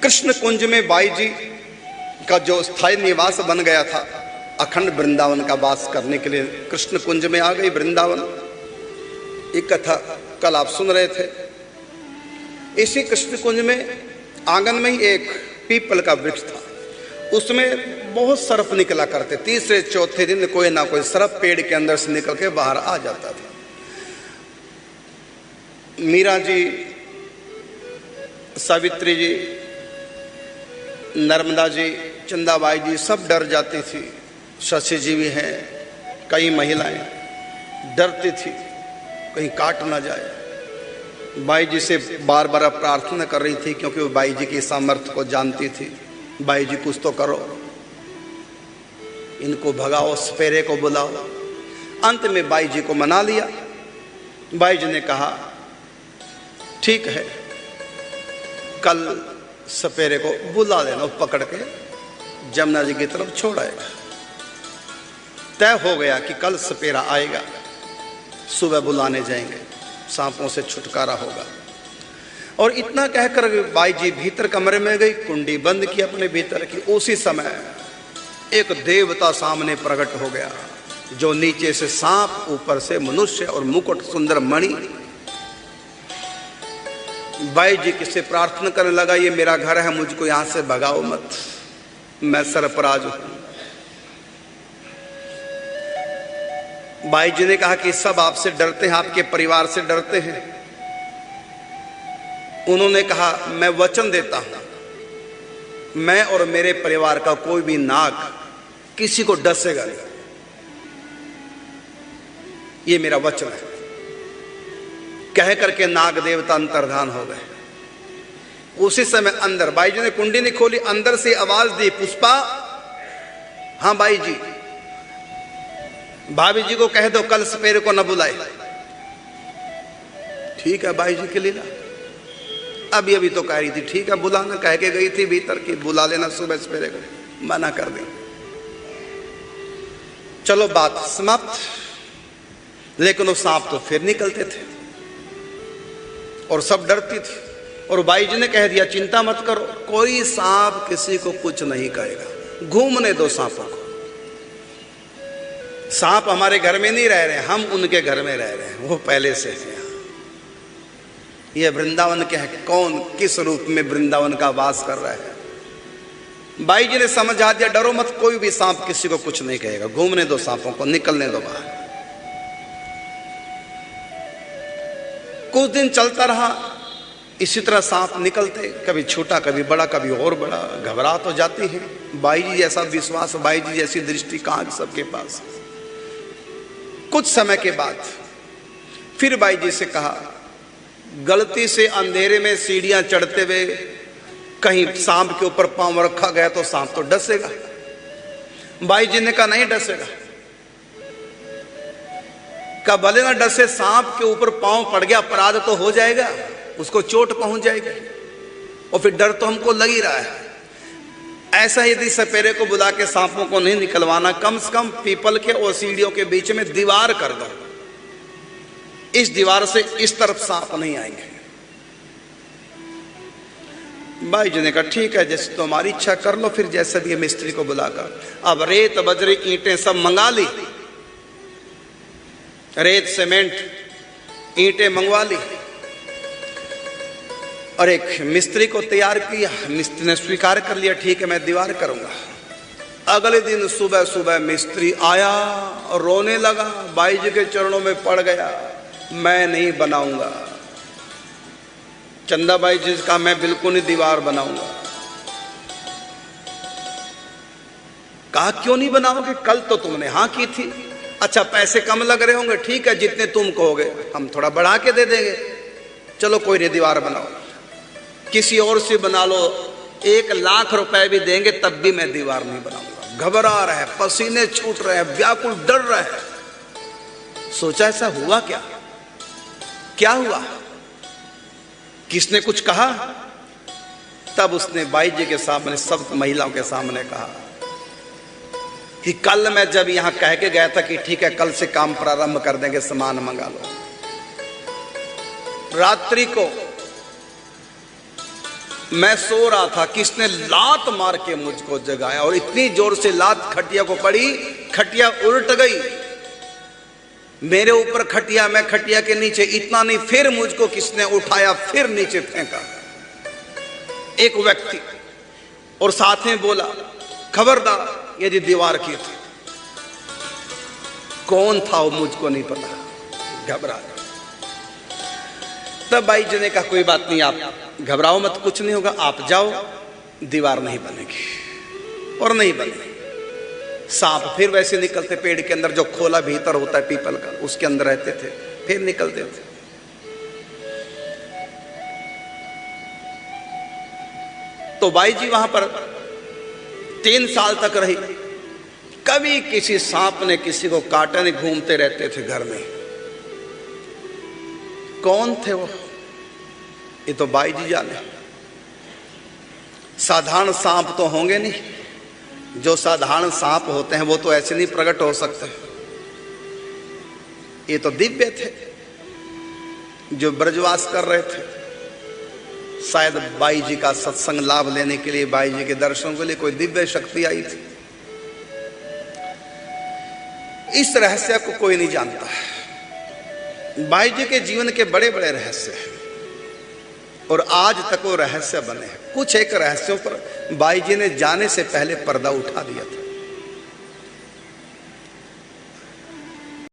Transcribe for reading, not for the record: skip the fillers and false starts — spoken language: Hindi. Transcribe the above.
कृष्ण कुंज में बाई जी का जो स्थायी निवास बन गया था, अखंड वृंदावन का वास करने के लिए कृष्ण कुंज में आ गई वृंदावन। एक कथा कल आप सुन रहे थे। इसी कृष्ण कुंज में आंगन में ही एक पीपल का वृक्ष था, उसमें बहुत सर्प निकला करते। तीसरे चौथे दिन कोई ना कोई सर्प पेड़ के अंदर से निकल के बाहर आ जाता था। मीरा जी, सावित्री जी, नर्मदा जी, चंदाबाई जी सब डर जाती थी। शशि जी भी हैं, कई महिलाएं डरती थी कहीं काट ना जाए। बाई जी से बार बार प्रार्थना कर रही थी, क्योंकि वो बाई जी की सामर्थ्य को जानती थी। बाई जी कुछ तो करो, इनको भगाओ, सपेरे को बुलाओ। अंत में बाई जी को मना लिया। बाई जी ने कहा ठीक है, कल सपेरे को बुला लेना, पकड़ के जमुना जी की तरफ छोड़ाएगा। तय हो गया कि कल सपेरा आएगा, सुबह बुलाने जाएंगे, सांपों से छुटकारा होगा। और इतना कहकर बाई जी भीतर कमरे में गई, कुंडी बंद की अपने भीतर की। उसी समय एक देवता सामने प्रकट हो गया, जो नीचे से सांप, ऊपर से मनुष्य और मुकुट सुंदर मणि। बाई जी किससे प्रार्थना करने लगा, ये मेरा घर है, मुझको यहां से भगाओ मत, मैं सरफराज हूं। बाई जी ने कहा कि सब आपसे डरते हैं, आपके परिवार से डरते हैं। उन्होंने कहा मैं वचन देता हूं, मैं और मेरे परिवार का कोई भी नाग किसी को डसेगा नहीं, ये मेरा वचन है। कह करके नाग देवता अंतर्धान हो गए। उसी समय अंदर बाई जी ने कुंडी नहीं खोली, अंदर से आवाज दी, पुष्पा। हाँ बाई जी, भाभी जी को कह दो कल सपेरे को न बुलाए। ठीक है बाई जी के लीला। अभी अभी तो कह रही थी ठीक है बुलाना, कह के गई थी भीतर की बुला लेना सुबह सपेरे को, मना कर दी। चलो बात समाप्त। लेकिन वो सांप तो फिर निकलते थे और सब डरती थी। और बाई जी ने कह दिया चिंता मत करो, कोई सांप किसी को कुछ नहीं कहेगा, घूमने दो सांपों को। सांप हमारे घर में नहीं रह रहे, हम उनके घर में रह रहे हैं, वो पहले से है। ये वृंदावन के हैं, कौन किस रूप में वृंदावन का वास कर रहा है। बाई जी ने समझा दिया डरो मत, कोई भी सांप किसी को कुछ नहीं कहेगा, घूमने दो सांपों को, निकलने दो बाहर। कुछ दिन चलता रहा इसी तरह। सांप निकलते, कभी छोटा कभी बड़ा, कभी और बड़ा। घबरा तो जाती है। बाई जी जैसा विश्वास, बाई जी जैसी दृष्टि कहां सबके पास। कुछ समय के बाद फिर बाई जी से कहा, गलती से अंधेरे में सीढ़ियां चढ़ते हुए कहीं सांप के ऊपर पांव रखा गया तो सांप तो डसेगा। बाई जी ने कहा नहीं डसेगा। का भले ना डसे, सांप के ऊपर पांव पड़ गया अपराध तो हो जाएगा, उसको चोट पहुंच जाएगी और फिर डर तो हमको लग ही रहा है। ऐसा यदि सपेरे को बुला के सांपों को नहीं निकलवाना, कम से कम पीपल के और सीढ़ियों के बीच में दीवार कर दो, इस दीवार से इस तरफ सांप नहीं आएंगे। बाई जी ने कहा ठीक है, जैसे तुम्हारी इच्छा कर लो, फिर जैसे भी मिस्त्री को बुलाकर। अब रेत बजरी ईंटें सब मंगा ली, रेत सीमेंट ईंटें मंगवा ली और एक मिस्त्री को तैयार किया। मिस्त्री ने स्वीकार कर लिया, ठीक है मैं दीवार करूंगा। अगले दिन सुबह सुबह मिस्त्री आया और रोने लगा, बाई जी के चरणों में पड़ गया, मैं नहीं बनाऊंगा। चंदाबाई जी का मैं बिल्कुल नहीं दीवार बनाऊंगा। कहा क्यों नहीं बनाओगे, कल तो तुमने हाँ की थी। अच्छा पैसे कम लग रहे होंगे, ठीक है जितने तुम कहोगे हम थोड़ा बढ़ा के दे देंगे, चलो कोई नहीं दीवार बनाओ। किसी और से बना लो, 1 लाख रुपए भी देंगे तब भी मैं दीवार नहीं बनाऊंगा। घबरा रहे, पसीने छूट रहे हैं, व्याकुल डर रहे हैं। सोचा ऐसा हुआ क्या, क्या हुआ, किसने कुछ कहा? तब उसने बाई जी के सामने, सब महिलाओं के सामने कहा कि कल मैं जब यहां कह के गया था कि ठीक है कल से काम प्रारंभ कर देंगे, सामान मंगा लो, रात्रि को मैं सो रहा था, किसने लात मार के मुझको जगाया और इतनी जोर से लात खटिया को पड़ी, खटिया उल्ट गई। मेरे ऊपर खटिया, मैं खटिया के नीचे। इतना नहीं, फिर मुझको किसने उठाया, फिर नीचे फेंका एक व्यक्ति, और साथ में बोला खबरदार यदि दीवार की थी। कौन था वो मुझको नहीं पता। घबरा। तब भाई जी ने कहा कोई बात नहीं, आप घबराओ मत, कुछ नहीं होगा, आप जाओ, दीवार नहीं बनेगी। और नहीं बनी। सांप फिर वैसे निकलते पेड़ के अंदर, जो खोला भीतर होता है पीपल का, उसके अंदर रहते थे, फिर निकलते थे। तो बाई जी वहां पर 3 साल तक रही। कभी किसी सांप ने किसी को काटा नहीं, घूमते रहते थे घर में। कौन थे वो, ये तो बाई जी जाने। साधारण सांप तो होंगे नहीं, जो साधारण सांप होते हैं वो तो ऐसे नहीं प्रकट हो सकते। ये तो दिव्य थे, जो ब्रजवास कर रहे थे। शायद बाई जी का सत्संग लाभ लेने के लिए, बाई जी के दर्शनों के लिए कोई दिव्य शक्ति आई थी। इस रहस्य को कोई नहीं जानता। बाई जी के जीवन के बड़े बड़े रहस्य हैं और आज तक वो रहस्य बने हैं। कुछ एक रहस्यों पर बाई जी ने जाने से पहले पर्दा उठा दिया था।